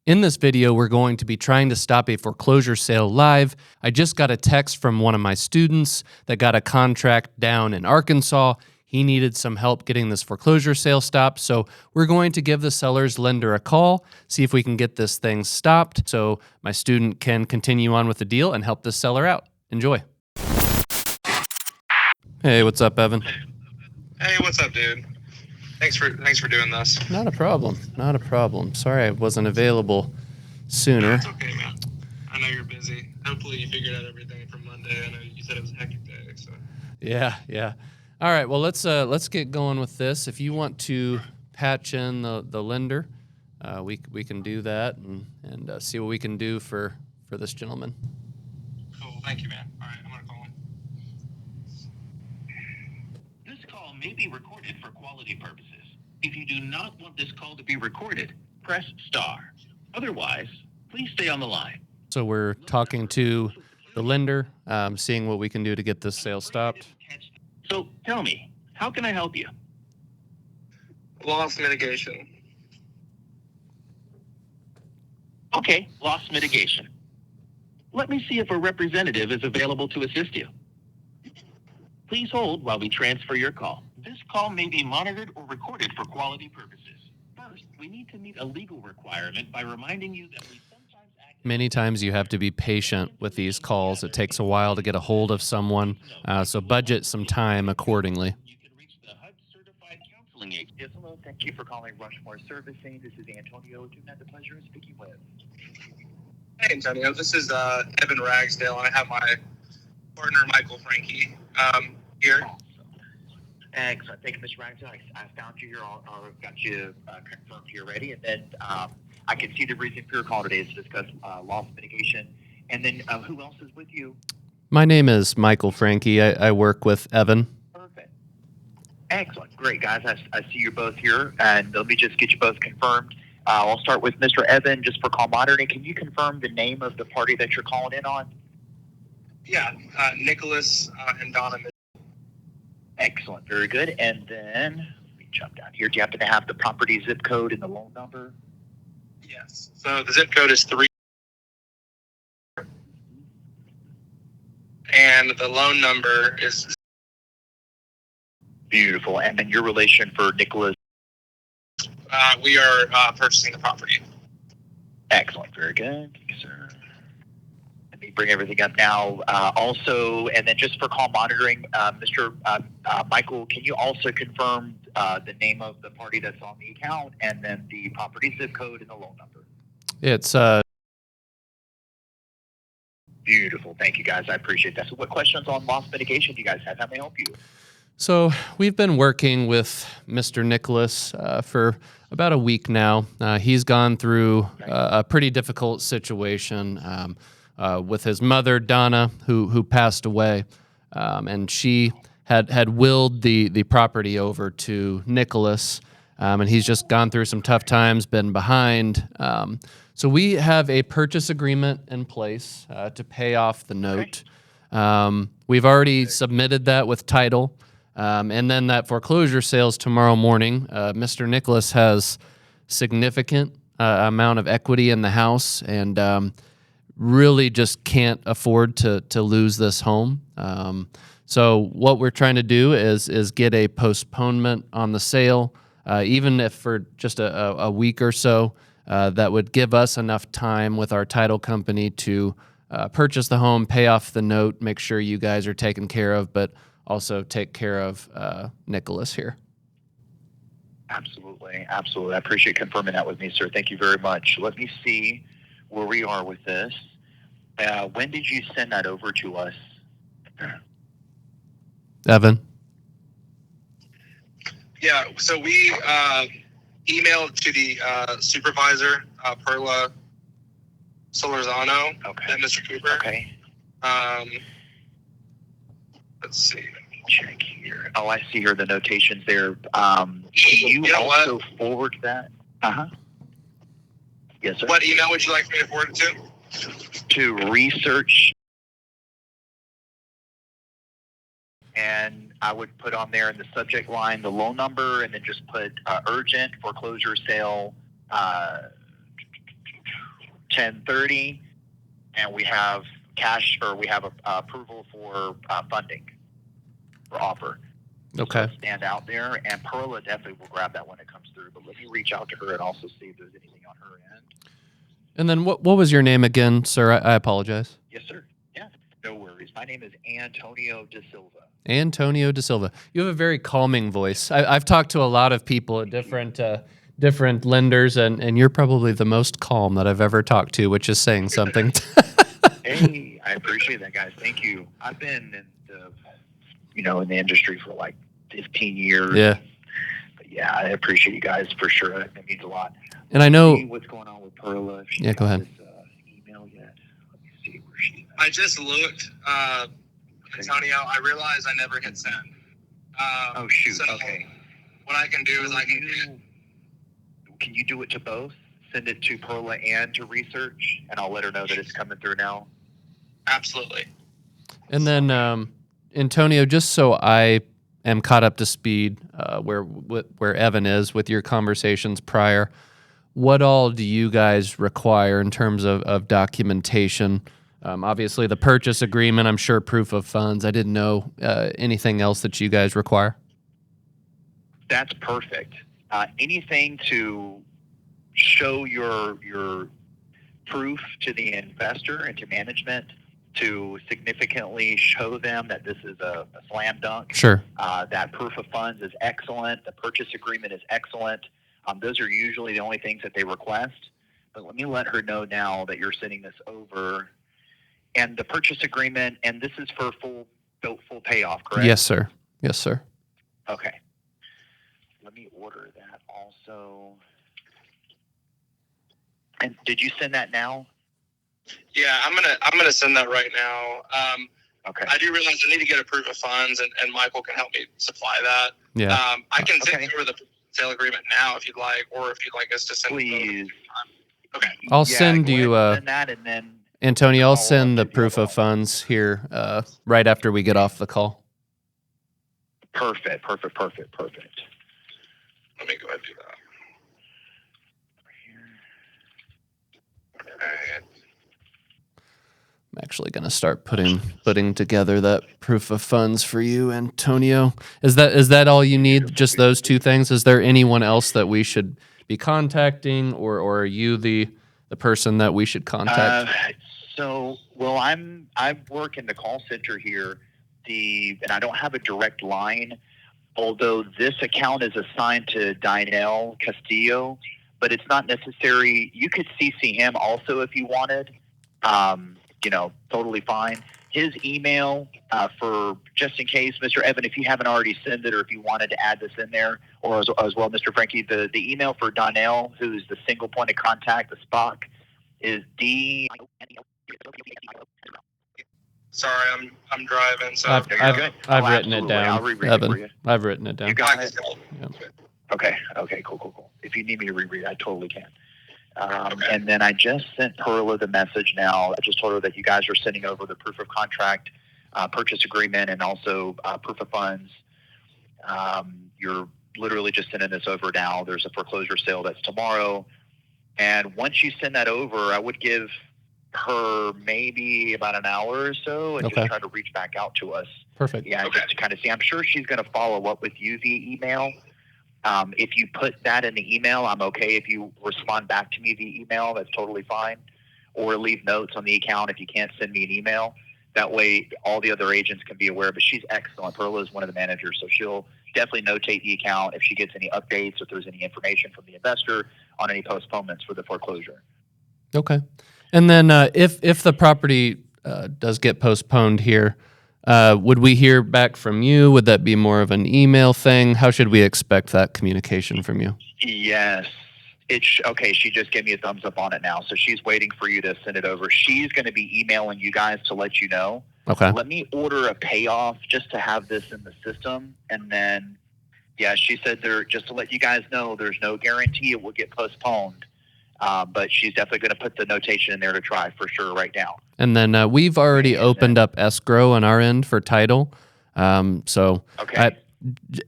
In this video, we're going to be trying to stop a foreclosure sale live. I just got a text from one of my students that got a contract down in Arkansas. He needed some help getting this foreclosure sale stopped, so we're going to give the seller's lender a call, see if we can get this thing stopped so my student can continue on with the deal and help this seller out. Enjoy. Hey, what's up, Evan? Hey, what's up, dude? Thanks for doing this. Not a problem. Not a problem. Sorry I wasn't available sooner. No, it's okay, man. I know you're busy. Hopefully you figured out everything from Monday. I know you said it was a hectic day, so. Yeah. All right, well, let's get going with this. If you want to patch in the lender, we can do that and see what we can do for this gentleman. Cool, thank you, man. All right, I'm gonna call him. This call may be recorded for quality purposes. If you do not want this call to be recorded, press star. Otherwise, please stay on the line. So we're talking to the lender, seeing what we can do to get this sale stopped. So tell me, how can I help you? Loss mitigation. Okay, loss mitigation. Let me see if a representative is available to assist you. Please hold while we transfer your call. This call may be monitored or recorded for quality purposes. First, we need to meet a legal requirement by reminding you that we sometimes act... Many times you have to be patient with these calls. It takes a while to get a hold of someone, so budget some time accordingly. You can reach the HUD certified counseling agent. Yes, hello. Thank you for calling Rushmore Servicing. This is Antonio. Do you have the pleasure of speaking with? Hey, Antonio. This is Evan Ragsdale, and I have my partner, Michael Frankie, here. Excellent. Thank you, Mr. Ragsdale. I found you here. I've got you confirmed here already. And then I can see the reason for your call today is to discuss loss mitigation. And then who else is with you? My name is Michael Frankie. I work with Evan. Perfect. Excellent. Great, guys. I see you both here. And let me just get you both confirmed. I'll start with Mr. Evan, just for call monitoring. Can you confirm the name of the party that you're calling in on? Yeah, Nicholas and Donna. Excellent. Very good. And then let me jump down here. Do you happen to have the property zip code and the loan number? Yes. So the zip code is 3. And the loan number is... Beautiful. And then your relation for Nicholas? We are purchasing the property. Excellent. Very good. Thank you, sir. Let me bring everything up now. Also, and then just for call monitoring, Mr. Michael, can you also confirm the name of the party that's on the account and then the property zip code and the loan number? It's Beautiful. Thank you, guys. I appreciate that. So what questions on loss mitigation do you guys have? How may I help you? So we've been working with Mr. Nicholas for about a week now. He's gone through a pretty difficult situation with his mother, Donna, who passed away, and she had willed the property over to Nicholas, and he's just gone through some tough times, been behind. So we have a purchase agreement in place to pay off the note. We've already submitted that with title. And then that foreclosure sales tomorrow morning. Mr. Nicholas has significant amount of equity in the house and really just can't afford to lose this home. So what we're trying to do is get a postponement on the sale, even if for just a week or so. That would give us enough time with our title company to purchase the home, pay off the note, make sure you guys are taken care of, but also take care of Nicholas here. Absolutely. I appreciate confirming that with me, sir. Thank you very much. Let me see where we are with this. When did you send that over to us? Evan? Yeah, so we emailed to the supervisor, Perla Solorzano, and Mr. Cooper. Okay. Let's see. Let me check here. Oh, I see here the notations there. Can you also forward that? Yes, sir. What email would you like me to forward it to? To research. And I would put on there in the subject line the loan number and then just put urgent foreclosure sale 1030, and we have cash, or we have approval for funding for offer. Okay. So stand out there, and Perla definitely will grab that when it comes through. But let me reach out to her and also see if there's anything on her end. And then what was your name again, sir? I apologize. Yes, sir. Yeah, no worries. My name is Antonio De Silva. Antonio De Silva. You have a very calming voice. I've talked to a lot of people at different lenders, and you're probably the most calm that I've ever talked to, which is saying something. Hey, I appreciate that, guys. Thank you. I've been in the industry for like 15 years. Yeah. But yeah, I appreciate you guys for sure. It means a lot. And I know. See what's going on with Perla. If she Yeah, go got ahead. This, email yet? Let me see where she's at. I just looked, Antonio. I realized I never hit send. Oh shoot. So Okay. what I can do is Can you do it to both? Send it to Perla and to research, and I'll let her know that it's coming through now. absolutely. And then, Antonio, just so I am caught up to speed where Evan is with your conversations prior, what all do you guys require in terms of documentation? Obviously, the purchase agreement, I'm sure proof of funds. I didn't know anything else that you guys require. That's perfect. Anything to show your proof to the investor and to management, to significantly show them that this is a slam dunk. Sure. That proof of funds is excellent. The purchase agreement is excellent. Those are usually the only things that they request. But let me let her know now that you're sending this over. And the purchase agreement, and this is for full payoff, correct? Yes, sir. Yes, sir. Okay. Let me order that also. And did you send that now? Yeah, I'm gonna send that right now. Okay. I do realize I need to get a proof of funds, and Michael can help me supply that. Yeah. I can send Okay. you over the sale agreement now if you'd like, or if you'd like us to send it Please. over. Okay. I'll Yeah, send go you, ahead and send that, and then Antonio, I'll follow send the up if you proof have of all- funds here right after we get off the call. perfect. Let me go ahead and do that. Alright. I'm actually going to start putting together that proof of funds for you, Antonio. Is that all you need? Just those two things? Is there anyone else that we should be contacting, or are you the person that we should contact? I work in the call center here. And I don't have a direct line, although this account is assigned to Dinell Castillo, but it's not necessary. You could CC him also if you wanted. Totally fine. His email, for just in case, Mr. Evan, if you haven't already sent it, or if you wanted to add this in there, or as well, Mr. Frankie, the email for Donnell, who's the single point of contact, the SPOC, is D. Sorry, I'm driving, so I've good. I've Oh, written it absolutely. down, I'll reread it Evan. for you. I've written it down. You got it? Yep. Okay, cool. If you need me to reread it, I totally can. And then I just sent Perla the message now. I just told her that you guys are sending over the proof of contract, purchase agreement, and also proof of funds. You're literally just sending this over now. There's a foreclosure sale that's tomorrow. And once you send that over, I would give her maybe about an hour or so and Okay. just try to reach back out to us. Perfect. Yeah, Okay. just to kind of see. I'm sure she's going to follow up with you via email. If you put that in the email, I'm okay. If you respond back to me via email, that's totally fine. Or leave notes on the account if you can't send me an email. That way, all the other agents can be aware. But she's excellent. Perla is one of the managers, so she'll definitely notate the account if she gets any updates, if there's any information from the investor on any postponements for the foreclosure. Okay. And then if the property does get postponed here, would we hear back from you? Would that be more of an email thing? How should we expect that communication from you? Yes. Okay, she just gave me a thumbs up on it now. So she's waiting for you to send it over. She's going to be emailing you guys to let you know. Okay. Let me order a payoff just to have this in the system. And then, yeah, she said just to let you guys know, there's no guarantee it will get postponed. But she's definitely going to put the notation in there to try for sure right now. And then we've already opened up escrow on our end for title. So Okay.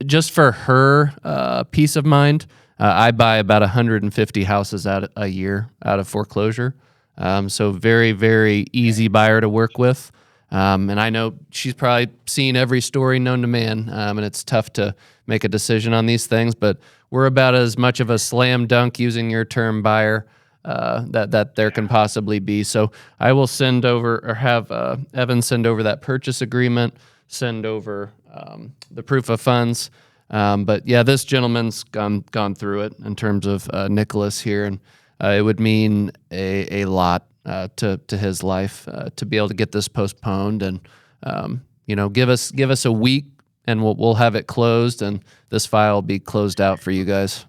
Just for her peace of mind, I buy about 150 houses a year out of foreclosure. So very, very easy buyer to work with. And I know she's probably seen every story known to man, and it's tough to make a decision on these things, but we're about as much of a slam dunk, using your term, buyer that there can possibly be. So I will send over, or have Evan send over that purchase agreement, send over the proof of funds. But yeah, this gentleman's gone through it in terms of Nicholas here, and it would mean a lot to his life to be able to get this postponed, and give us a week, and we'll have it closed, and this file will be closed out for you guys.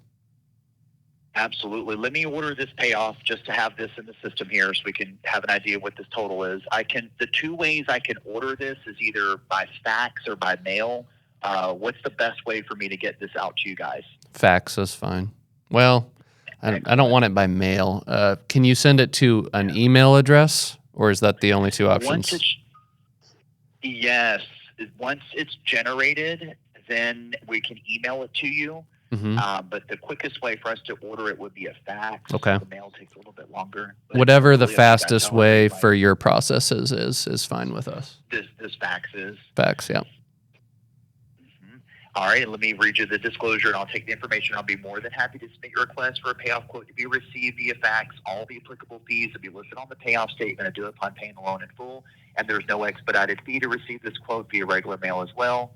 Absolutely. Let me order this payoff just to have this in the system here so we can have an idea what this total is. The two ways I can order this is either by fax or by mail. What's the best way for me to get this out to you guys? Fax is fine. Well, I don't want it by mail. Can you send it to an email address, or is that the only two options? Yes. Once it's generated, then we can email it to you. Mm-hmm. But the quickest way for us to order it would be a fax. Okay. The mail takes a little bit longer. Whatever the fastest way for your processes is fine with us. This fax is? Fax, yeah. All right, let me read you the disclosure, and I'll take the information. I'll be more than happy to submit your request for a payoff quote to be received via fax. All the applicable fees will be listed on the payoff statement and due upon paying the loan in full, and there's no expedited fee to receive this quote via regular mail as well.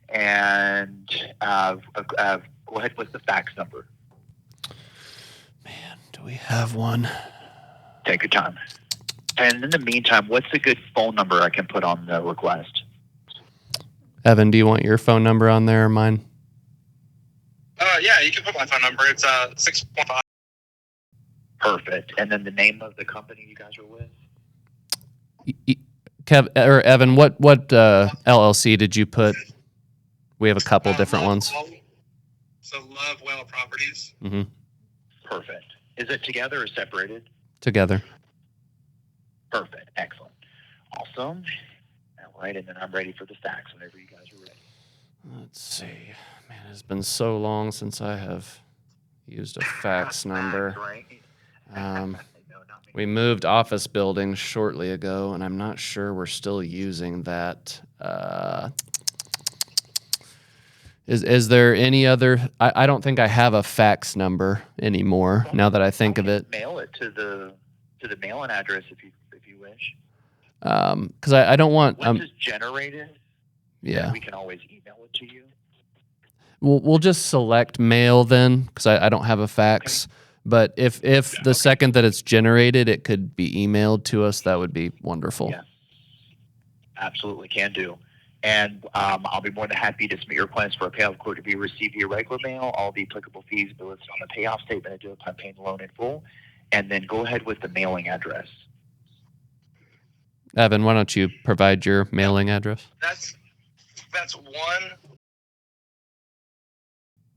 And go ahead with the fax number. Man, do we have one? Take your time. And in the meantime, what's a good phone number I can put on the request? Evan, do you want your phone number on there or mine? Yeah, you can put my phone number. It's 615. Perfect. And then the name of the company you guys are with? Evan, what LLC did you put? We have a couple different ones. So Love Well Properties. Mm-hmm. Perfect. Is it together or separated? Together. Perfect. Excellent. Awesome. All right, and then I'm ready for the fax whenever you guys are ready. Let's see. Man, it's been so long since I have used a fax number. We moved office buildings shortly ago, and I'm not sure we're still using that. Is there any other? I don't think I have a fax number anymore. Now that I think of it, mail it to the mailing address if you wish. Because I don't want. Once it's generated, yeah, we can always email it to you. We'll just select mail then, because I don't have a fax. Okay. But if the second that it's generated, it could be emailed to us, that would be wonderful. Yeah, absolutely, can do. And I'll be more than happy to submit your request for a payoff quote to be received via regular mail. All the applicable fees will be listed on the payoff statement and due upon paying the loan in full. And then go ahead with the mailing address. Evan, why don't you provide your mailing address? That's one.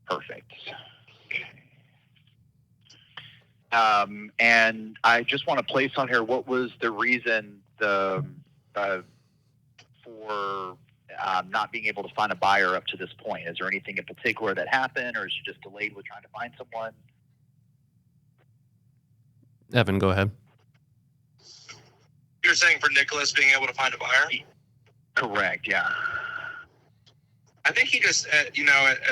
Perfect. And I just want to place on here, what was the reason for not being able to find a buyer up to this point? Is there anything in particular that happened, or is you just delayed with trying to find someone? Evan, go ahead. You're saying for Nicholas being able to find a buyer? Correct, yeah. I think he just, at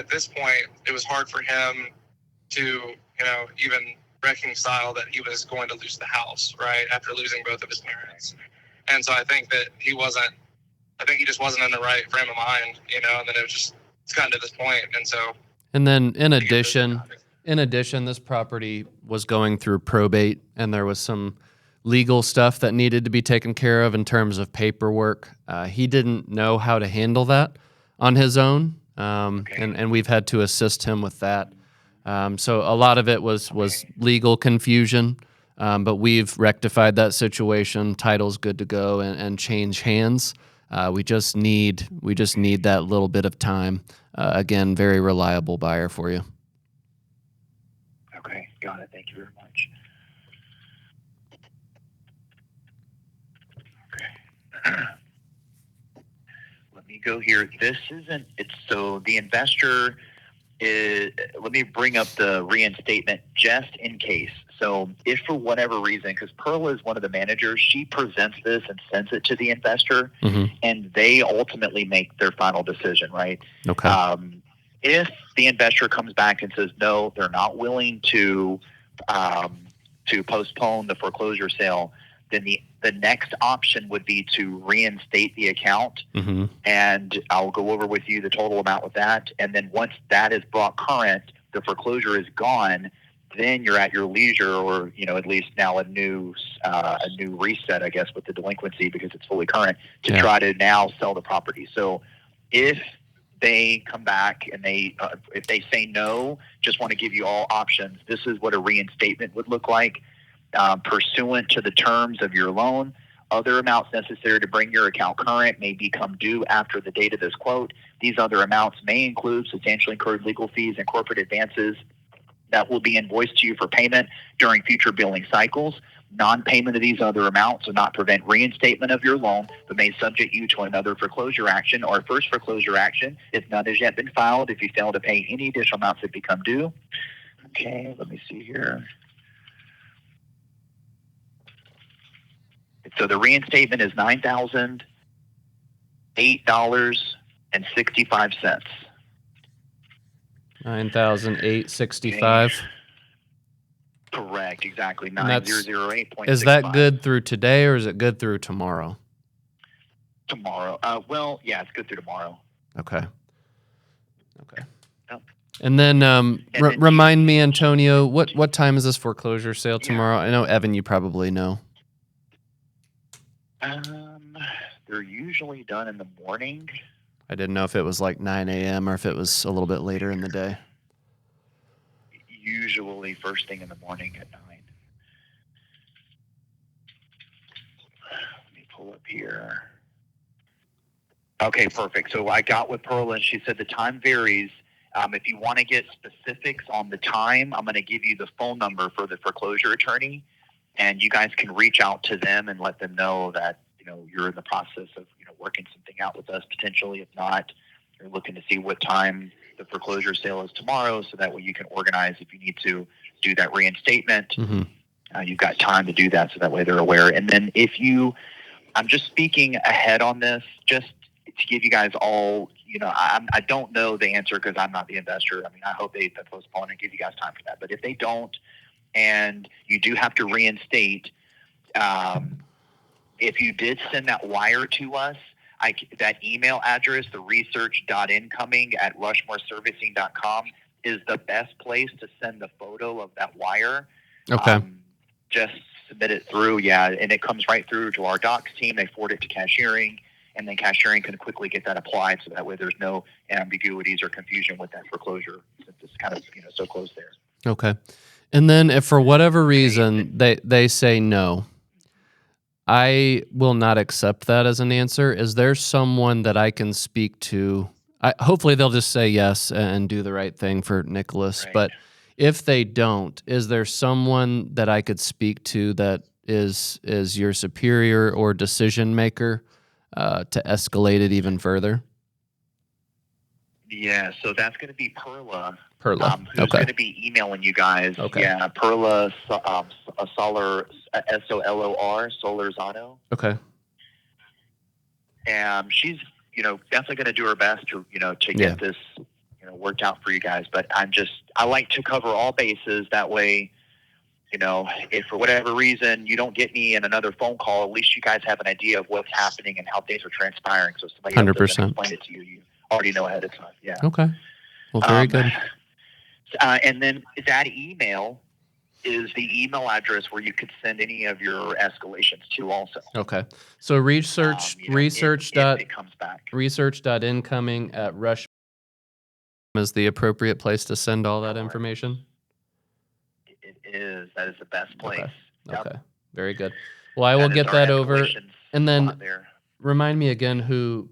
this point, it was hard for him to, even reconcile that he was going to lose the house, right, after losing both of his parents. And so I think that he just wasn't in the right frame of mind, and then it's gotten to this point. And so. And then in addition, this property was going through probate, and there was some legal stuff that needed to be taken care of in terms of paperwork. He didn't know how to handle that on his own, and we've had to assist him with that. So a lot of it was legal confusion, but we've rectified that situation. Title's good to go and change hands. We just need that little bit of time. Again, very reliable buyer for you. Okay, got it. Thank you very much. Okay. Let me go here. So the investor is, let me bring up the reinstatement just in case. So if for whatever reason, because Perla is one of the managers, she presents this and sends it to the investor, and they ultimately make their final decision, right? Okay. If the investor comes back and says no, they're not willing to postpone the foreclosure sale, then the next option would be to reinstate the account, and I'll go over with you the total amount with that. And then once that is brought current, the foreclosure is gone. Then you're at your leisure, or at least now a new reset, I guess, with the delinquency because it's fully current to try to now sell the property. So if they come back and if they say no, just want to give you all options. This is what a reinstatement would look like. Pursuant to the terms of your loan, other amounts necessary to bring your account current may become due after the date of this quote. These other amounts may include substantially incurred legal fees and corporate advances that will be invoiced to you for payment during future billing cycles. Non-payment of these other amounts will not prevent reinstatement of your loan, but may subject you to another foreclosure action or first foreclosure action if none has yet been filed if you fail to pay any additional amounts that become due. Okay, let me see here. So the reinstatement is $9,008.65. $9,865. Correct, exactly. And that's- 9008.65. Is that good through today, or is it good through tomorrow? Tomorrow. Well, yeah, it's good through tomorrow. Okay. Yep. And then then remind me, Antonio, what time is this foreclosure sale tomorrow? I know, Evan, you probably know. They're usually done in the morning. I didn't know if it was like 9 a.m. or if it was a little bit later in the day. Usually first thing in the morning at 9. Let me pull up here. Okay, perfect. So I got with Pearl, and she said the time varies. If you want to get specifics on the time, I'm going to give you the phone number for the foreclosure attorney, and you guys can reach out to them and let them know that you're in the process of working something out with us potentially. If not, you're looking to see what time the foreclosure sale is tomorrow, so that way you can organize if you need to do that reinstatement. You've got time to do that, so that way they're aware. And then I'm just speaking ahead on this, just to give you guys all, I don't know the answer because I'm not the investor. I mean, I hope they postpone and give you guys time for that. But if they don't, and you do have to reinstate, if you did send that wire to us, that email address, the research.incoming@rushmoreservicing.com, is the best place to send the photo of that wire. Okay. Just submit it through, and it comes right through to our docs team. They forward it to cashiering, and then cashiering can quickly get that applied, so that way there's no ambiguities or confusion with that foreclosure, since it's kind of so close there. Okay. And then if for whatever reason they say no, I will not accept that as an answer. Is there someone that I can speak to? Hopefully they'll just say yes and do the right thing for Nicholas. Right. But if they don't, is there someone that I could speak to that is your superior or decision maker to escalate it even further? Yeah, so that's going to be Perla. Perla. Who's going to be emailing you guys. Okay. Yeah, Perla Solar, SOLOR, Solorzano. Okay. And she's, definitely going to do her best to get this, worked out for you guys. But I like to cover all bases. That way, if for whatever reason you don't get me in another phone call, at least you guys have an idea of what's happening and how things are transpiring. So somebody else doesn't explain it to you. You already know ahead of time. Yeah. Okay. Well, very good. And then that email is the email address where you could send any of your escalations to also. Okay. So research if it comes back. research.incoming@rush is the appropriate place to send all that Correct. information? It is. That is the best place. Okay. Yep. Okay. Very good. Well, I will get that over. And then remind me again who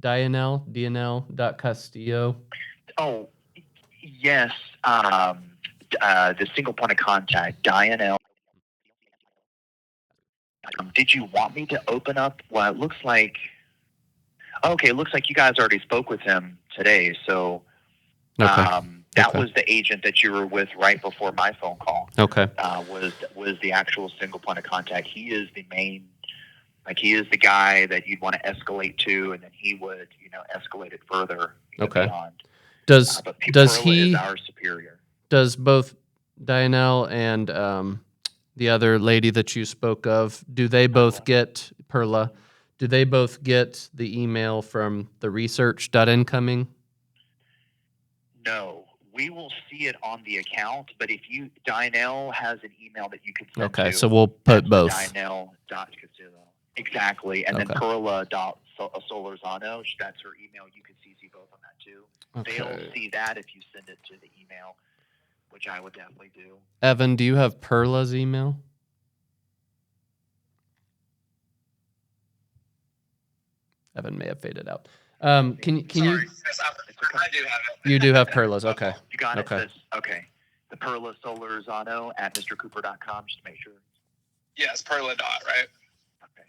DNL.Castillo. Oh, yes. The single point of contact, Dianel. Did you want me to open up? Well, it looks like. Okay, it looks like you guys already spoke with him today. So Okay. That Okay. was the agent that you were with right before my phone call. Okay. Was the actual single point of contact. He is the main, like he is the guy that you'd want to escalate to, and then he would, escalate it further. Okay. Beyond. Does Perla he is our superior. does both Dianelle and the other lady that you spoke of, do they both get Perla? Do they both get the email from the research.incoming? No, we will see it on the account, but if Dinell has an email that you can send Okay, to. so we'll put both. Dinell.Castillo. Exactly. And then Okay. Perla.Solorzano, that's her email. You can CC both on that too. Okay. They'll see that if you send it to the email, which I would definitely do. Evan, do you have Perla's email? Evan may have faded out. Can Sorry. you? Yes, I do have it. You do have Perla's. Okay. You got Okay. it. Okay. The Perla Solorzano at mrcooper.com, just to make sure. Yes, Perla dot, right? Okay.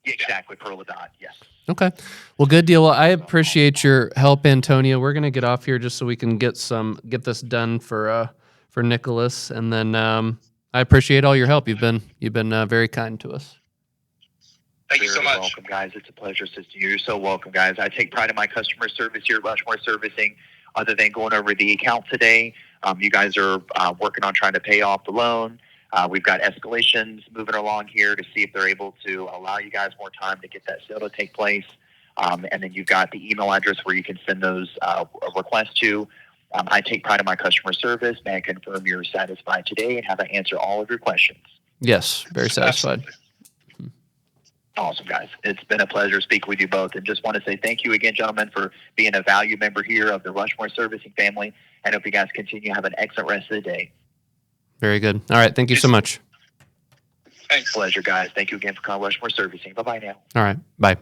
Yeah, exactly. Perla dot. Yes. Okay. Well, good deal. Well, I appreciate your help, Antonio. We're gonna get off here just so we can get this done for Nicholas, and then I appreciate all your help. You've been very kind to us. Thank you so You're much. welcome, guys. It's a pleasure assisting you. You're so welcome, guys. I take pride in my customer service here at Rushmore Servicing. Other than going over the account today, you guys are working on trying to pay off the loan. We've got escalations moving along here to see if they're able to allow you guys more time to get that sale to take place. And then you've got the email address where you can send those requests to. I take pride in my customer service. May I confirm you're satisfied today and have I answer all of your questions? Yes, very satisfied. Awesome, guys. It's been a pleasure speaking with you both. And just want to say thank you again, gentlemen, for being a valued member here of the Rushmore Servicing family. And hope you guys continue to have an excellent rest of the day. Very good. All right. Thank you so much. Thanks. Pleasure, guys. Thank you again for calling Rushmore Servicing. Bye-bye now. All right. Bye.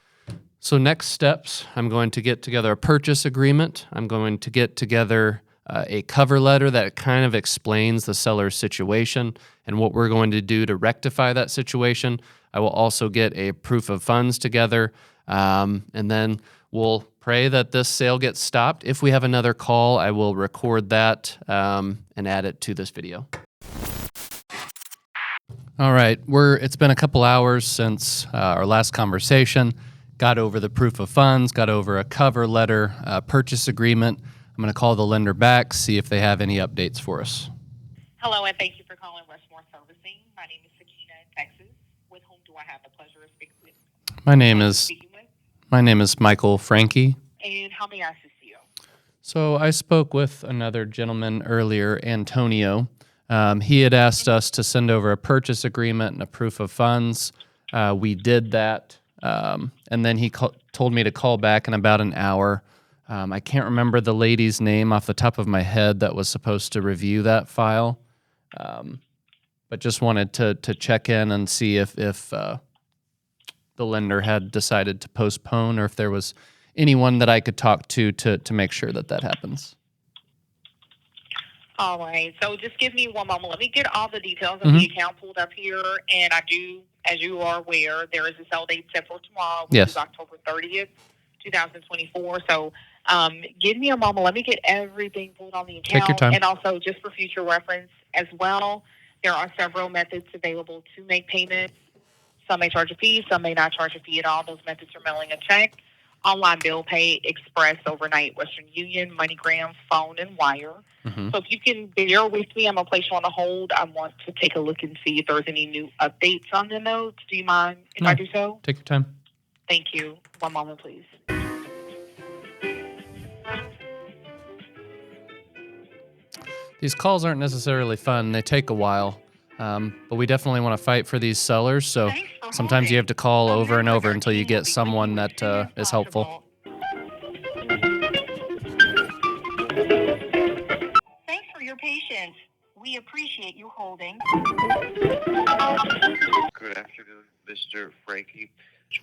So next steps, I'm going to get together a purchase agreement. I'm going to get together a cover letter that kind of explains the seller's situation and what we're going to do to rectify that situation. I will also get a proof of funds together, and then we'll pray that this sale gets stopped. If we have another call, I will record that and add it to this video. All right, it's been a couple hours since our last conversation. Got over the proof of funds, got over a cover letter, purchase agreement. I'm going to call the lender back, see if they have any updates for us. Hello, and thank you for calling Rushmore Servicing. My name is Sakina in Texas. With whom do I have the pleasure of speaking with? My name is Michael Frankie. And how may I assist you? So I spoke with another gentleman earlier, Antonio. He had asked us to send over a purchase agreement and a proof of funds. We did that, and then he told me to call back in about an hour. I can't remember the lady's name off the top of my head that was supposed to review that file, but just wanted to check in and see if the lender had decided to postpone or if there was anyone that I could talk to make sure that happens. All right. So just give me one moment. Let me get all the details of the account pulled up here. And I do, as you are aware, there is a sale date set for tomorrow, which Yes. is October 30th, 2024. So give me a moment. Let me get everything pulled on the account. Take your time. And also, just for future reference as well, there are several methods available to make payments. Some may charge a fee. Some may not charge a fee at all. Those methods are mailing a check, online bill pay, express, overnight, Western Union, MoneyGram, phone, and wire. Mm-hmm. So if you can bear with me, I'm going to place you on a hold. I want to take a look and see if there's any new updates on the notes. Do you mind if I do so? Take your time. Thank you. One moment, please. These calls aren't necessarily fun. They take a while, but we definitely want to fight for these sellers. So sometimes you have to call over and over until you get someone that is helpful. Thanks for your patience. We appreciate you holding. Good afternoon, Mr. Frankie.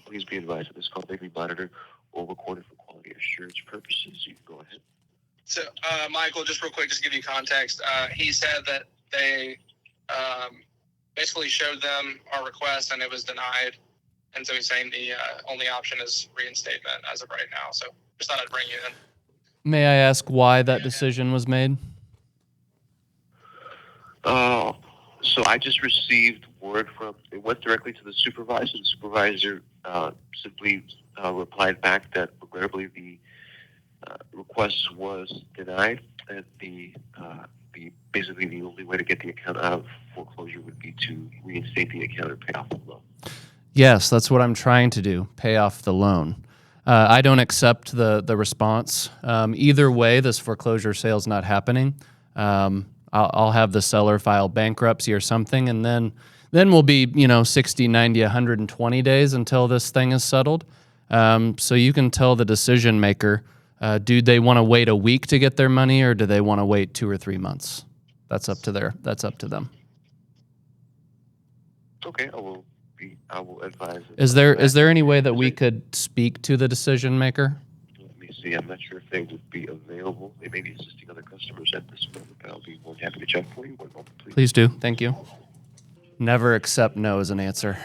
Please be advised that this call may be monitored or recorded for quality assurance purposes. You can go ahead. So, Michael, just real quick, just to give you context, he said that they basically showed them our request and it was denied. And so he's saying the only option is reinstatement as of right now. So just thought I'd bring you in. May I ask why that decision was made? So I just received word it went directly to the supervisor. The supervisor simply replied back that regrettably the request was denied, and basically the only way to get the account out of foreclosure would be to reinstate the account and pay off the loan. Yes, that's what I'm trying to do, pay off the loan. I don't accept the response. Either way, this foreclosure sale's not happening. I'll have the seller file bankruptcy or something, and then we'll be, 60, 90, 120 days until this thing is settled. So you can tell the decision maker, do they want to wait a week to get their money, or do they want to wait 2 or 3 months? That's up to them. Okay, I will advise. Is there any way that we could speak to the decision maker? Let me see. I'm not sure if they would be available. They may be assisting other customers at this moment, but I'll be more than happy to check for you. 1 moment, please. Please do. Thank you. Never accept no as an answer.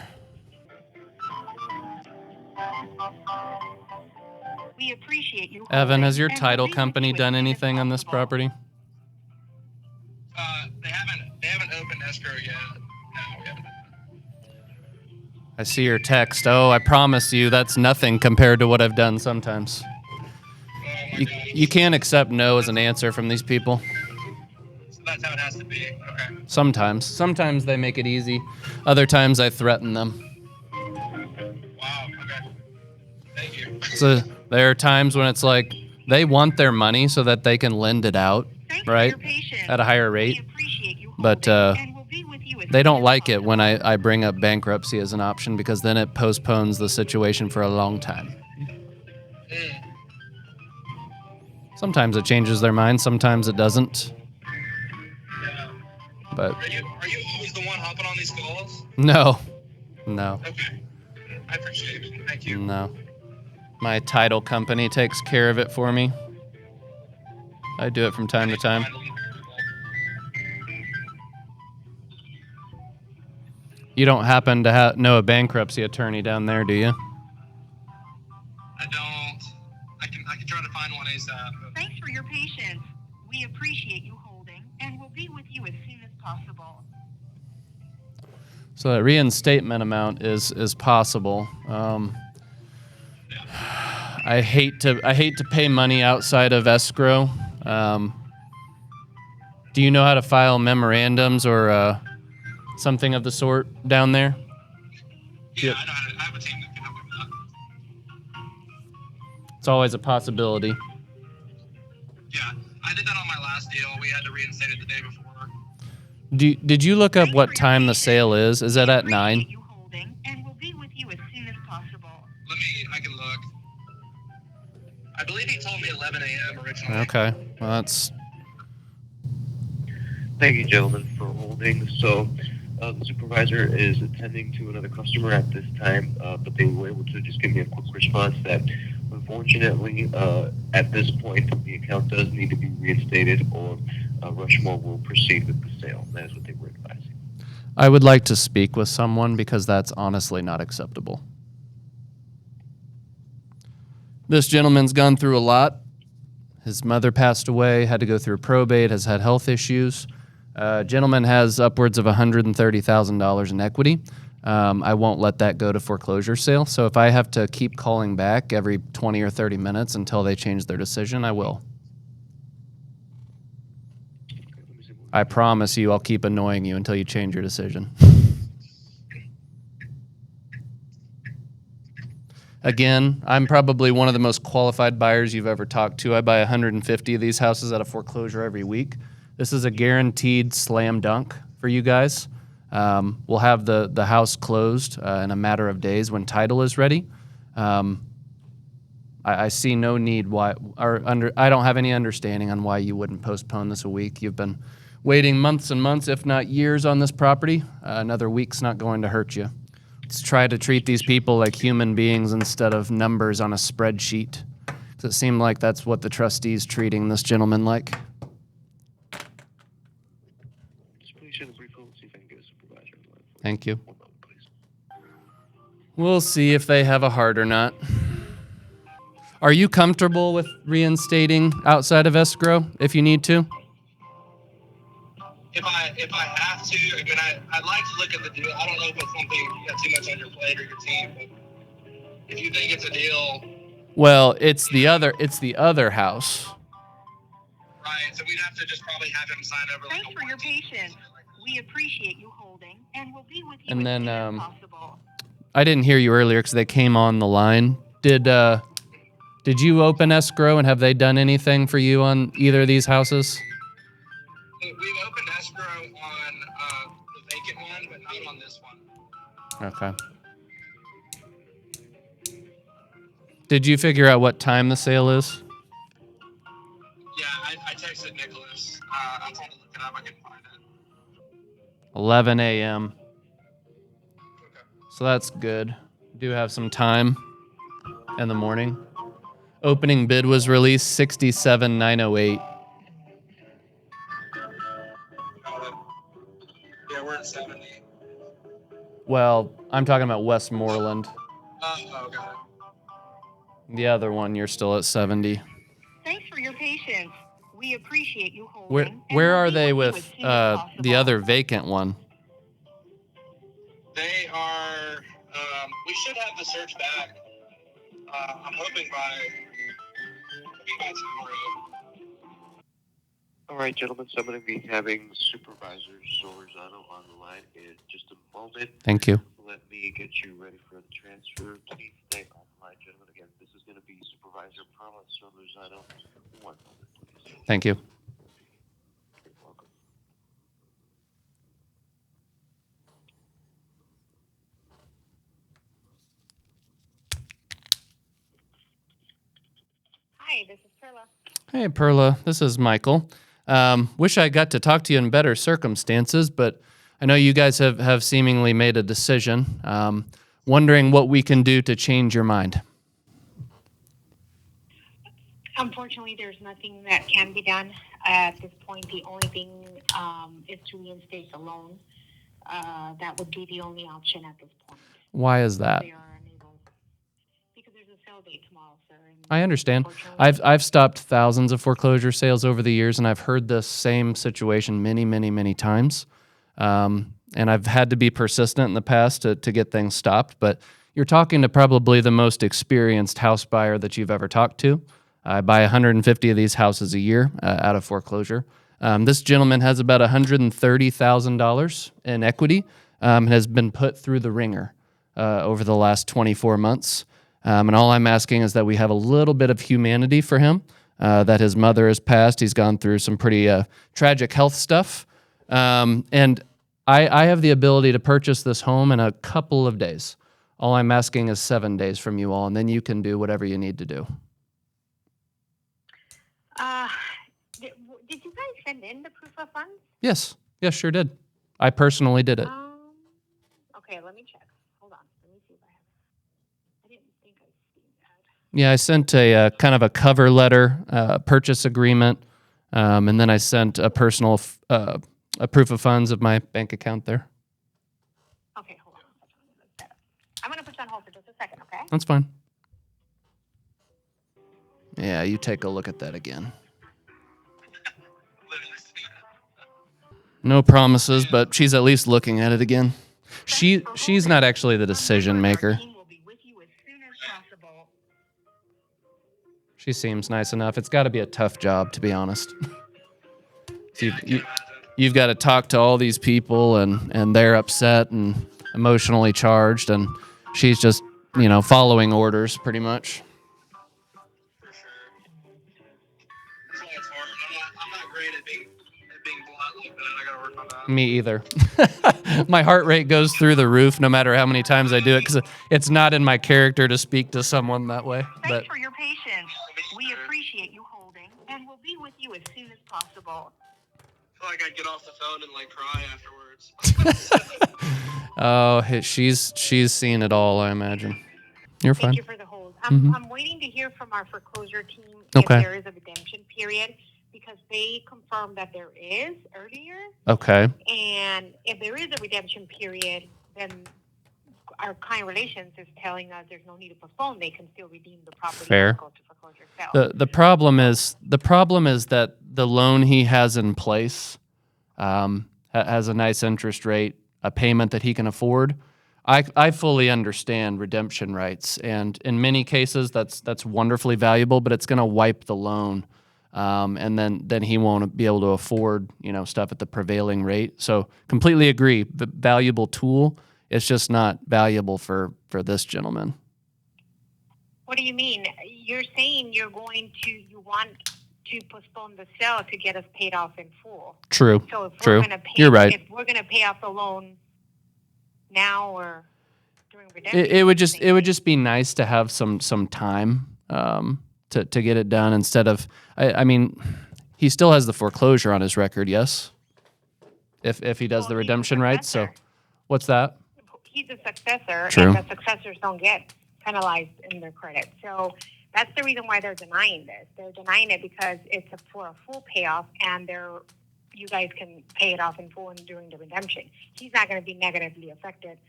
We appreciate you. Evan, has your holding, and title we'll be with company you as done soon as anything on this possible. property? They haven't opened escrow yet. No, we haven't. I see your text. Oh, I promise you that's nothing compared to what I've done sometimes. Oh my You, gosh. you can't accept no as an answer from these people. So that's how it has to be. Okay. Sometimes. Sometimes they make it easy. Other times I threaten them. Wow. Okay. Thank you. So there are times when it's like they want their money so that they can lend it out, Thanks for right? your patience. At a higher We rate. appreciate you But, holding, and we'll be with you as They soon don't as like it when possible. I bring up bankruptcy as an option, because then it postpones the situation for a long time. Mm. Sometimes it changes their mind, sometimes it doesn't. Yeah. But Are you always the one hopping on these calls? no. Okay. I appreciate it. Thank you. No. My title company takes care of it for me. I do it from time to time. You don't happen to know a bankruptcy attorney down there, do you? I don't. I can try to find one ASAP. Thanks for your patience. We appreciate you holding, and we'll be with you as soon as possible. So that reinstatement amount is possible. I hate to pay money outside of escrow. Do you know how to file memorandums or something of the sort down there? Yeah, I know how to. I have a team that can help me with that. It's always a possibility. Yeah, I did that on my last deal. We had to reinstate it the day before. Did you look up Thanks what for your time the patience. sale is? Is it We at appreciate 9? you holding, and we'll be with you as soon as possible. I can look. I believe he told me 11 a.m. originally. Okay. Well, that's Thank you, gentlemen, for holding. So the supervisor is attending to another customer at this time, but they were able to just give me a quick response that unfortunately, at this point, the account does need to be reinstated, or Rushmore will proceed with the sale. That is what they were advising. I would like to speak with someone, because that's honestly not acceptable. This gentleman's gone through a lot. His mother passed away, had to go through probate, has had health issues. Gentleman has upwards of $130,000 in equity. I won't let that go to foreclosure sale. So if I have to keep calling back every 20 or 30 minutes until they change their decision, I will. I promise you I'll keep annoying you until you change your decision. Again, I'm probably one of the most qualified buyers you've ever talked to. I buy 150 of these houses at a foreclosure every week. This is a guaranteed slam dunk for you guys. We'll have the house closed in a matter of days when title is ready. I see no need why, I don't have any understanding on why you wouldn't postpone this a week. You've been waiting months and months, if not years, on this property. Another week's not going to hurt you. Let's try to treat these people like human beings instead of numbers on a spreadsheet. Does it seem like that's what the trustee's treating this gentleman like? Just please share the brief hold, see if I can get a supervisor on the line for you. Thank you. 1 moment, please. We'll see if they have a heart or not. Are you comfortable with reinstating outside of escrow if you need to? if I have to, I mean, I'd like to look at the deal. I don't know if it's something you got too much on your plate or your team, but if you think it's a deal, Well, it's the other house. right? So we'd have to just probably have him sign over. Thanks for your patience. We appreciate you holding, and we'll be with you And as then, soon as possible. I didn't hear you earlier because they came on the line. Did you open escrow and have they done anything for you on either of these houses? We've opened escrow on the vacant one, but not on this one. Okay. Did you figure out what time the sale is? Yeah, I texted Nicholas. I tried to look it up. I couldn't find it. 11 a.m. Okay. So that's good. Do have some time in the morning. Opening bid was released 67,908. Yeah, we're at 70. Well, I'm talking about Westmoreland. Oh, got it. The other one, you're still at 70. Thanks for your patience. We appreciate you holding. Where and where we'll are be they with you with as soon as possible. the other vacant one? They are. We should have the search back. I'm hoping by tomorrow. All right, gentlemen, so I'm going to be having Supervisor Solorzano on the line in just a moment. Thank you. Let me get you ready for the transfer. Please stay on the line, gentlemen. Again, this is going to be Supervisor Paula Solorzano. 1 moment, please. Thank you. You're welcome. Hi, this is Perla. Hey, Perla. This is Michael. Wish I got to talk to you in better circumstances, but I know you guys have seemingly made a decision. Wondering what we can do to change your mind. Unfortunately, there's nothing that can be done at this point. The only thing is to reinstate the loan. That would be the only option at this point. Why is that? They are unable because there's a sale date tomorrow, sir. And I understand. unfortunately- I've stopped thousands of foreclosure sales over the years, and I've heard this same situation many, many, many times. And I've had to be persistent in the past to get things stopped. But you're talking to probably the most experienced house buyer that you've ever talked to. I buy 150 of these houses a year out of foreclosure. This gentleman has about $130,000 in equity and has been put through the ringer over the last 24 months. And all I'm asking is that we have a little bit of humanity for him, that his mother has passed. He's gone through some pretty tragic health stuff. And I have the ability to purchase this home in a couple of days. All I'm asking is 7 days from you all, and then you can do whatever you need to do. Did you guys send in the proof of funds? Yes, sure did. I personally did it. Okay, let me check. Hold on. Let me see if I have it. I didn't think I'd seen that. Yeah, I sent a kind of a cover letter, purchase agreement, and then I sent a personal a proof of funds of my bank account there. Okay, hold on. I'm going to put you on hold for just a second, okay? That's fine. Yeah, you take a look at that again. No promises, but she's at least looking at it again. She's not actually the decision maker. Our team will be with you as soon as possible. She seems nice enough. It's got to be a tough job, to be honest. So you've got to talk to all these people, and they're upset and emotionally charged, and she's just, following orders pretty much. For sure. That's why it's hard. I'm not great at being blunt like that. I gotta work on that. Me either. My heart rate goes through the roof no matter how many times I do it, because it's not in my character to speak to someone that way. But Thanks for your patience. We appreciate you holding, and we'll be with you as soon as possible. I feel like I'd get off the phone and cry afterwards. oh, she's seen it all, I imagine. You're fine. Thank you for the hold. I'm waiting to hear from our foreclosure team Okay. if there is a redemption period, because they confirmed that there is earlier. Okay. And if there is a redemption period, then our client relations is telling us there's no need to postpone. They can still redeem the property Fair. and go to foreclosure sale. The problem is that the loan he has in place, has a nice interest rate, a payment that he can afford, I fully understand redemption rights. And in many cases, that's wonderfully valuable, but it's going to wipe the loan. And then he won't be able to afford, stuff at the prevailing rate. So completely agree. The valuable tool. It's just not valuable for this gentleman. What do you mean? You're saying you want to postpone the sale to get us paid off in full. True. So if True. we're going to pay, You're right. If we're going to pay off the loan now or during redemption, It would just be nice to have some time to get it done instead of. I mean, he still has the foreclosure on his record. Yes. If he does the redemption rights. So, what's that? He's a successor, True. and the successors don't get penalized in their credit. So that's the reason why they're denying this. They're denying it because it's for a full payoff, and you guys can pay it off in full and during the redemption. He's not going to be negatively affected,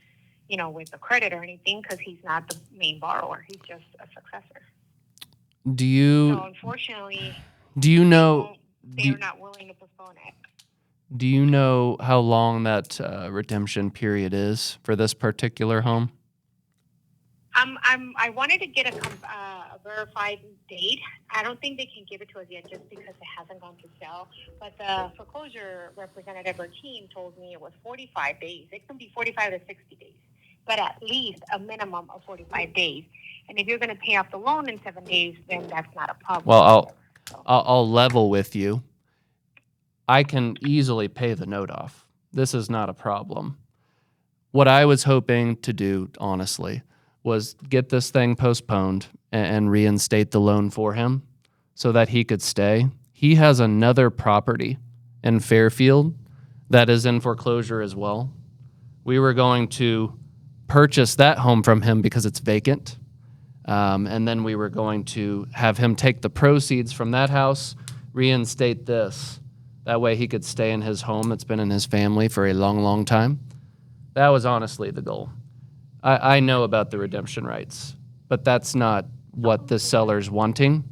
with the credit or anything because he's not the main borrower. He's just a successor. So unfortunately, they're not willing to postpone it. Do you know how long that redemption period is for this particular home? I wanted to get a verified date. I don't think they can give it to us yet just because it hasn't gone to sell. But the foreclosure representative or team told me it was 45 days. It can be 45 to 60 days, but at least a minimum of 45 days. And if you're going to pay off the loan in 7 days, then that's not a problem. Well, I'll level with you. I can easily pay the note off. This is not a problem. What I was hoping to do, honestly, was get this thing postponed and reinstate the loan for him so that he could stay. He has another property in Fairfield that is in foreclosure as well. We were going to purchase that home from him because it's vacant. And then we were going to have him take the proceeds from that house, reinstate this. That way he could stay in his home that's been in his family for a long, long time. That was honestly the goal. I know about the redemption rights, but that's not what the seller's wanting.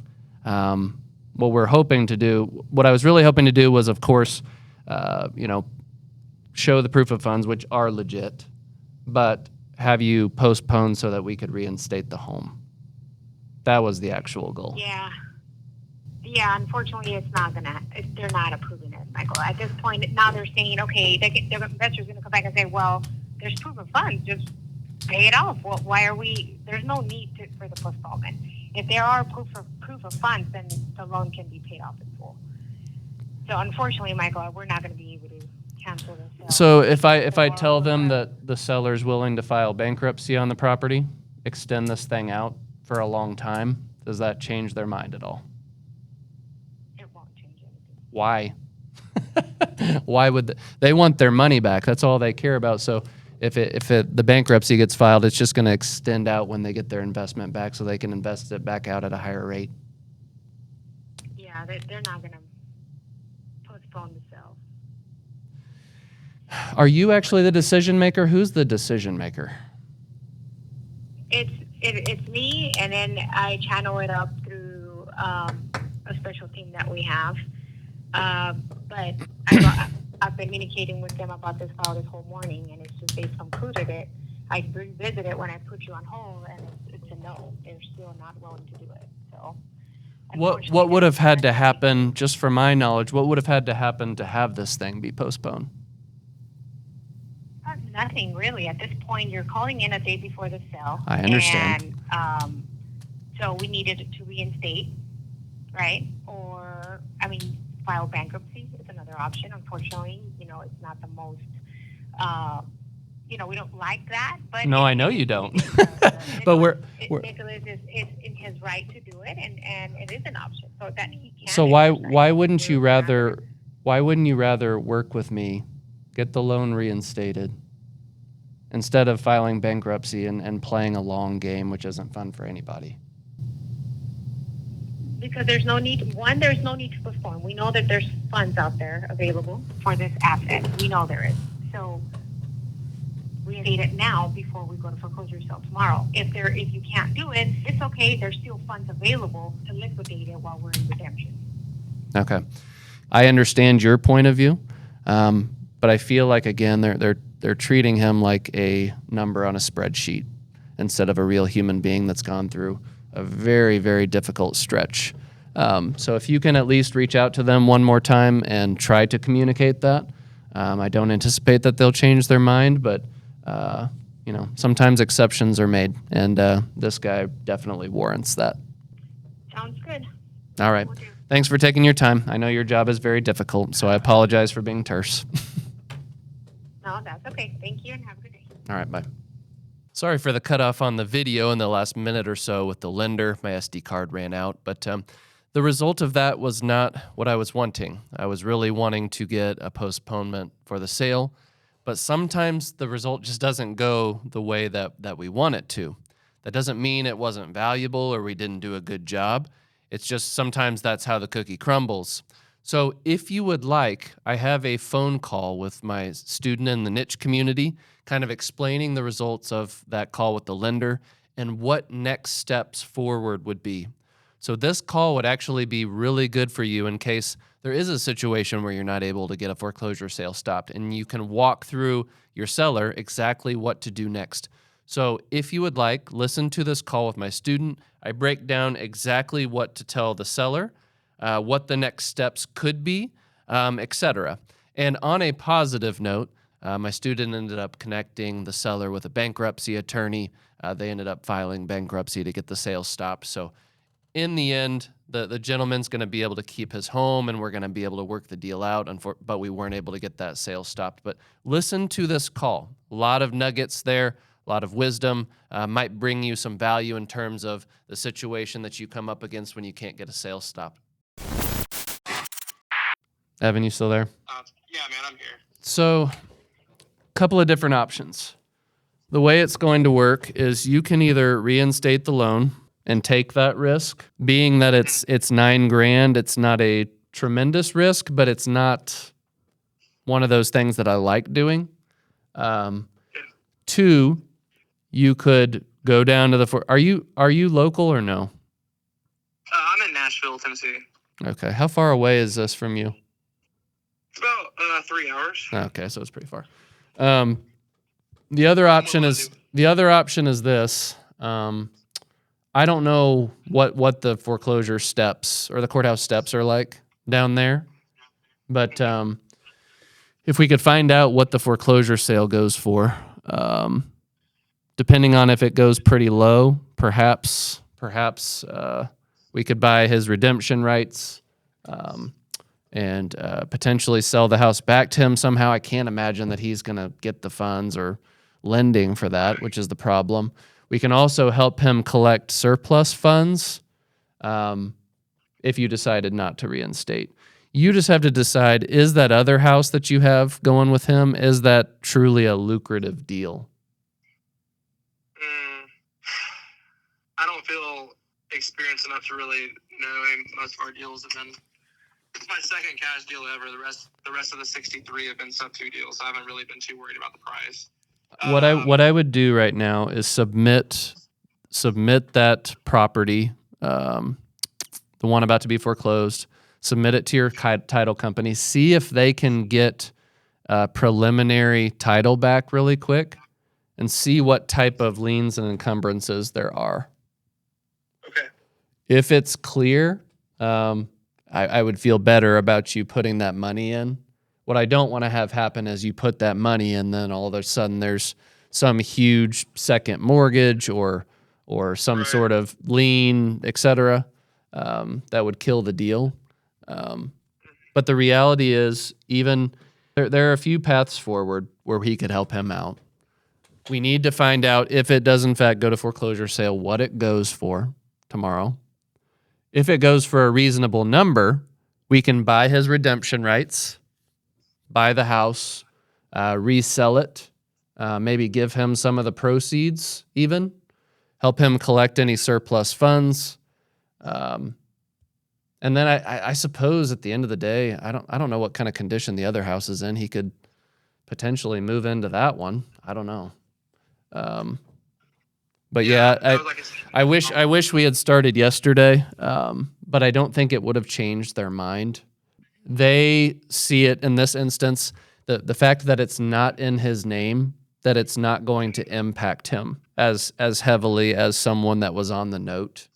What I was really hoping to do was, of course, show the proof of funds, which are legit, but have you postpone so that we could reinstate the home. That was the actual goal. Yeah, unfortunately, they're not approving it, Michael. At this point, now they're saying, okay, the investor's going to come back and say, well, there's proof of funds, just pay it off. Well, there's no need for the postponement. If there are proof of funds, then the loan can be paid off in full. So unfortunately, Michael, we're not going to be able to cancel this. So if I tell them that the seller's willing to file bankruptcy on the property, extend this thing out for a long time, does that change their mind at all? Why? Why would they want their money back? That's all they care about. So if the bankruptcy gets filed, it's just going to extend out when they get their investment back, so they can invest it back out at a higher rate. Yeah, they're not going to postpone the sale. Are you actually the decision maker? Who's the decision maker? It's me, and then I channel it up through a special team that we have. But I've been communicating with them about this file this whole morning, and it's just they've concluded it. I revisit it when I put you on hold, and it's a no. They're still not willing to do it. So, what would have had to happen, just for my knowledge, what would have had to happen to have this thing be postponed? Nothing really. At this point, you're calling in a day before the sale. I understand. And so we needed to reinstate, right? Or, file bankruptcy is another option. Unfortunately, it's not the most, we don't like that. But no, I know you don't. But Nicholas is in his right to do it, and it is an option. So that he can. So why wouldn't you rather work with me, get the loan reinstated, instead of filing bankruptcy and playing a long game, which isn't fun for anybody? Because there's no need to postpone. We know that there's funds out there available for this asset. We know there is. So reinstate it now before we go to foreclosure sale tomorrow. If you can't do it, it's okay. There's still funds available to liquidate it while we're in redemption. Okay. I understand your point of view, But I feel like, again, they're treating him like a number on a spreadsheet instead of a real human being that's gone through a very, very difficult stretch. So if you can at least reach out to them one more time and try to communicate that, I don't anticipate that they'll change their mind, but sometimes exceptions are made, and this guy definitely warrants that. Sounds good. All right. Thanks for taking your time. I know your job is very difficult, so I apologize for being terse. No, that's okay. Thank you and have a good day. All right, bye. Sorry for the cutoff on the video in the last minute or so with the lender. My SD card ran out, but the result of that was not what I was wanting. I was really wanting to get a postponement for the sale, but sometimes the result just doesn't go the way that we want it to. That doesn't mean it wasn't valuable or we didn't do a good job. It's just sometimes that's how the cookie crumbles. So if you would like, I have a phone call with my student in the niche community, kind of explaining the results of that call with the lender and what next steps forward would be. So this call would actually be really good for you in case there is a situation where you're not able to get a foreclosure sale stopped, and you can walk through your seller exactly what to do next. So if you would like, listen to this call with my student. I break down exactly what to tell the seller, what the next steps could be, etc. And on a positive note, my student ended up connecting the seller with a bankruptcy attorney. They ended up filing bankruptcy to get the sale stopped. So in the end, the gentleman's going to be able to keep his home, and we're going to be able to work the deal out, but we weren't able to get that sale stopped. But listen to this call. A lot of nuggets there. A lot of wisdom, might bring you some value in terms of the situation that you come up against when you can't get a sale stopped. Evan, you still there? Yeah, man, I'm here. So, a couple of different options. The way it's going to work is you can either reinstate the loan and take that risk, being that it's $9,000. It's not a tremendous risk, but it's not one of those things that I like doing. Two, you could go down to the. Are you local or no? I'm in Nashville, Tennessee. Okay. How far away is this from you? It's about 3 hours. Okay, so it's pretty far. The other option is this. I don't know what the foreclosure steps or the courthouse steps are like down there, but if we could find out what the foreclosure sale goes for. Depending on if it goes pretty low, perhaps we could buy his redemption rights and potentially sell the house back to him somehow. I can't imagine that he's going to get the funds or lending for that, which is the problem. We can also help him collect surplus funds if you decided not to reinstate. You just have to decide, is that other house that you have going with him, is that truly a lucrative deal? I don't feel experienced enough to really know. Most of our deals have been. It's my second cash deal ever. The rest of the 63 have been sub 2 deals. So I haven't really been too worried about the price. What I would do right now is submit that property, the one about to be foreclosed. Submit it to your title company. See if they can get preliminary title back really quick, and see what type of liens and encumbrances there are. Okay. If it's clear, I would feel better about you putting that money in. What I don't want to have happen is you put that money in, then all of a sudden there's some huge second mortgage or some sort of lien, etc. That would kill the deal. But the reality is, even there are a few paths forward where he could help him out. We need to find out if it does in fact go to foreclosure sale, what it goes for tomorrow. If it goes for a reasonable number, we can buy his redemption rights, buy the house, resell it, maybe give him some of the proceeds even, help him collect any surplus funds. And then I suppose at the end of the day, I don't know what kind of condition the other house is in. He could potentially move into that one. I don't know. But yeah, I wish we had started yesterday. But I don't think it would have changed their mind. They see it in this instance. the fact that it's not in his name, that it's not going to impact him as heavily as someone that was on the note.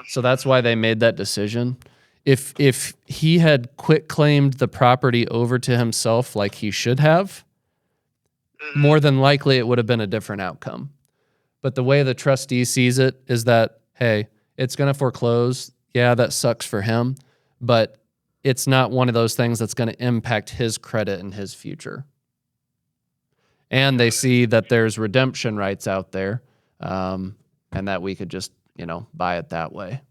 So that's why they made that decision. If he had quit claimed the property over to himself like he should have, more than likely it would have been a different outcome. But the way the trustee sees it is that, hey, it's going to foreclose. Yeah, that sucks for him, but it's not one of those things that's going to impact his credit in his future. And they see that there's redemption rights out there, and that we could just, buy it that way.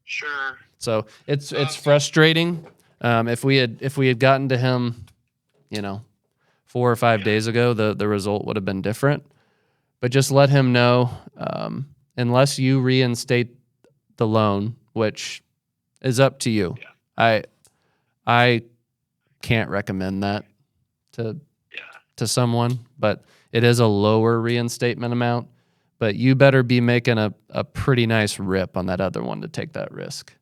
Sure. So it's frustrating. If we had gotten to him, 4 or 5 days ago, the result would have been different. But just let him know, unless you reinstate the loan, which is up to you. Yeah. I can't recommend that to someone, but it is a lower reinstatement amount. But you better be making a pretty nice rip on that other one to take that risk.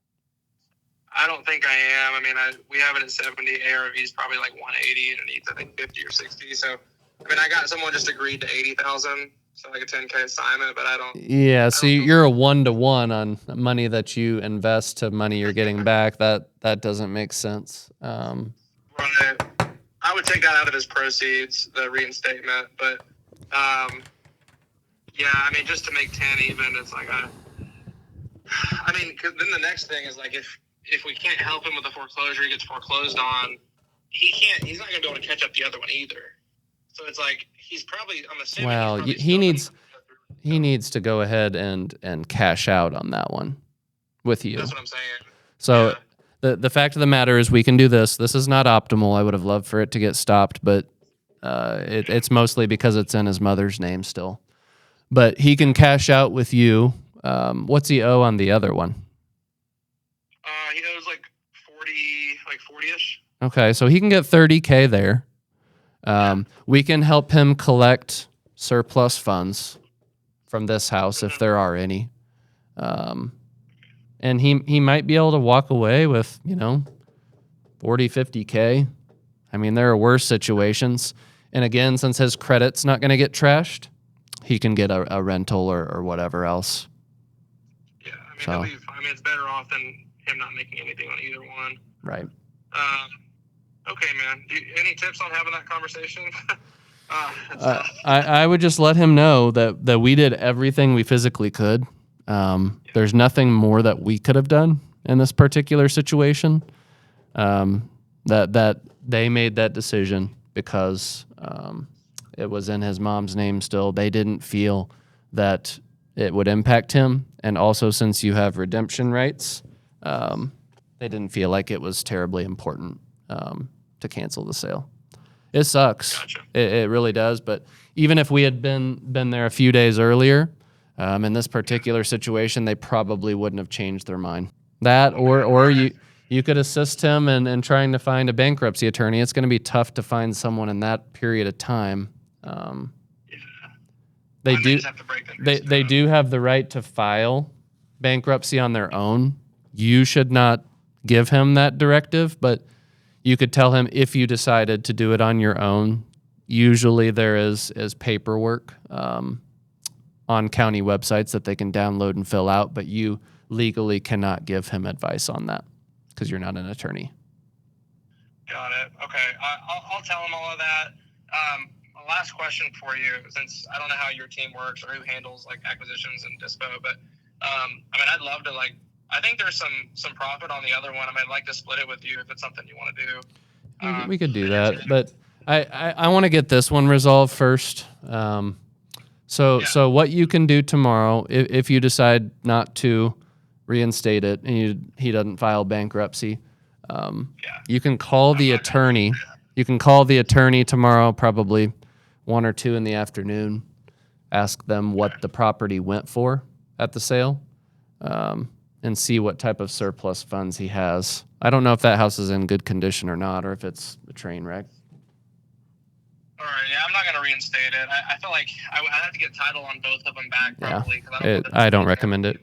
I don't think I am. I mean, we have it at 70. ARV is probably like 180, and it needs, I think, 50 or 60. So, I mean, I got someone just agreed to 80,000, so like a 10K assignment, but I don't. Yeah, so you're a 1-to-1 on money that you invest to money you're getting back. That doesn't make sense. Right. I would take that out of his proceeds, the reinstatement, but yeah, I mean, just to make 10 even, it's like I mean, cause then the next thing is like if we can't help him with the foreclosure, he gets foreclosed on. He's not going to be able to catch up the other one either. So it's like he's probably. I'm assuming. Well, he needs to go ahead and cash out on that one with you. That's what I'm saying. So the fact of the matter is, we can do this. This is not optimal. I would have loved for it to get stopped, but it's mostly because it's in his mother's name still. But he can cash out with you. What's he owe on the other one? He owes like 40-ish. Okay, so he can get 30K there. We can help him collect surplus funds from this house if there are any. And he might be able to walk away with, 40, 50K. I mean, there are worse situations. And again, since his credit's not going to get trashed, he can get a rental or whatever else. Yeah, I mean, it's better off than him not making anything on either one. Right. Okay, man. Any tips on having that conversation? I would just let him know that we did everything we physically could. There's nothing more that we could have done in this particular situation. That they made that decision because it was in his mom's name still. They didn't feel that it would impact him. And also, since you have redemption rights, they didn't feel like it was terribly important to cancel the sale. It sucks. Gotcha. It really does. But even if we had been there a few days earlier, in this particular situation, they probably wouldn't have changed their mind. That or you could assist him in trying to find a bankruptcy attorney. It's going to be tough to find someone in that period of time. They do have the right to file bankruptcy on their own. You should not give him that directive, but you could tell him if you decided to do it on your own. Usually there is paperwork on county websites that they can download and fill out, but you legally cannot give him advice on that because you're not an attorney. Got it. Okay. I'll tell him all of that. A last question for you, since I don't know how your team works or who handles like acquisitions and dispo, but I mean, I'd love to I think there's some profit on the other one. I mean, I'd like to split it with you if it's something you want to do. We could do that, but I want to get this one resolved first. So what you can do tomorrow, if you decide not to reinstate it and he doesn't file bankruptcy, you can call the attorney. You can call the attorney tomorrow, probably 1 or 2 in the afternoon. Ask them what the property went for at the sale, and see what type of surplus funds he has. I don't know if that house is in good condition or not, or if it's a train wreck. All right, yeah, I'm not going to reinstate it. I feel like I'd have to get title on both of them back, probably. I don't recommend it.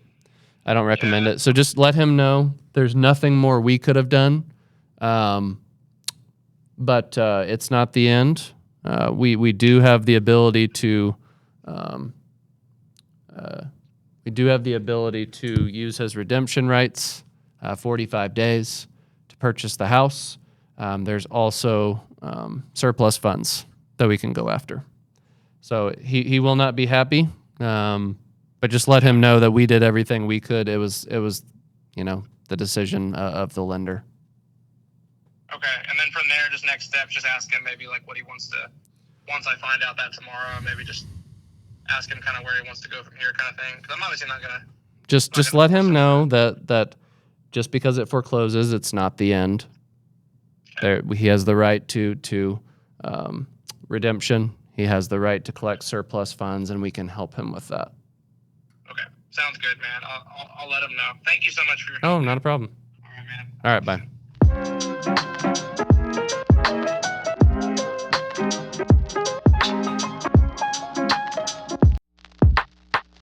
I don't recommend it. So just let him know there's nothing more we could have done. but it's not the end. We do have the ability to use his redemption rights, 45 days to purchase the house. There's also surplus funds that we can go after. So he will not be happy, but just let him know that we did everything we could. It was the decision of the lender. Okay, and then from there, just next steps, just ask him maybe like what he wants to. Once I find out that tomorrow, maybe just ask him kind of where he wants to go from here, kind of thing. Because I'm obviously not gonna. Just let him know that just because it forecloses, it's not the end. Okay. He has the right to redemption. He has the right to collect surplus funds, and we can help him with that. Okay, sounds good, man. I'll let him know. Thank you so much for your help. Oh, not a problem. All right, man. All right, bye.